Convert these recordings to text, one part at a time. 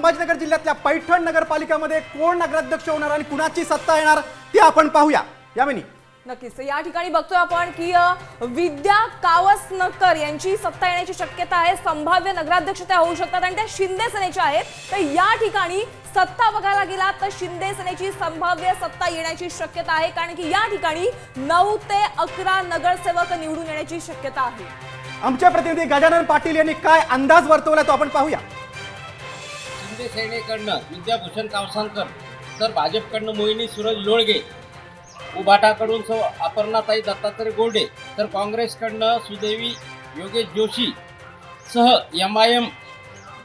संभाजीनगर जिल्ह्यातल्या पैठण नगरपालिकेमध्ये कोण नगराध्यक्ष होणार आणि कुणाची सत्ता येणार ते आपण पाहूया। यामिनी, नक्कीच या ठिकाणी बघतोय आपण की विद्या कावसनकर यांची सत्ता येण्याची शक्यता आहे। संभाव्य नगराध्यक्ष त्या होऊ शकतात आणि त्या शिंदे सेनेच्या आहेत। तर या ठिकाणी सत्ता बघायला गेला तर शिंदे सेनेची संभाव्य सत्ता येण्याची शक्यता आहे, कारण की या ठिकाणी 9 ते 11 नगरसेवक निवडून येण्याची शक्यता आहे। आमचे प्रतिनिधी गजानन पाटील यांनी काय अंदाज वर्तवला तो आपण पाहूया। शिंदे सेनेकडनं विद्याभूषण कावसानकर, तर भाजपकडनं मोहिनी सूरज लोळगे, उभाटाकडून अपर्णाताई दत्तात्रय गोल्डे, तर काँग्रेसकडनं सुदेवी योगेश जोशी सह MIM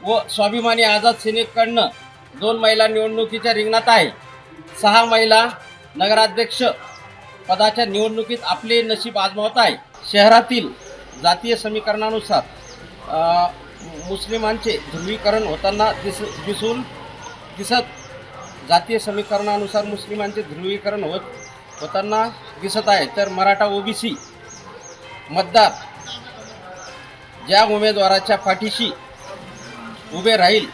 व स्वाभिमानी आझाद सेनेकडनं 2 महिला निवडणुकीच्या रिंगणात आहे। 6 महिला नगराध्यक्ष पदाच्या निवडणुकीत आपले नशीब आजमावत आहे। शहरातील जातीय समीकरणानुसार मुस्लिमांचे ध्रुवीकरण होताना दिसत जातीय समीकरणानुसार मुस्लिमांचे ध्रुवीकरण होताना दिसत आहे। तर मराठा OBC मतदार ज्या उमेदवाराच्या पाठीशी उभे राहील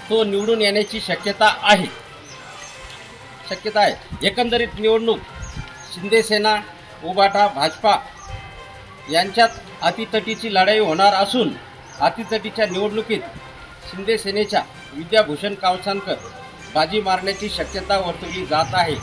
तो निवडून येण्याची शक्यता आहे। एकंदरीत निवडणूक शिंदे सेना, उभाटा, भाजपा यांच्यात अटीतटीची लढाई होणार असून अटीतटीच्या निवडणुकीत शिंदे सेनेच्या विद्याभूषण कावसानकर बाजी मारण्याची शक्यता वर्तवली जात आहे।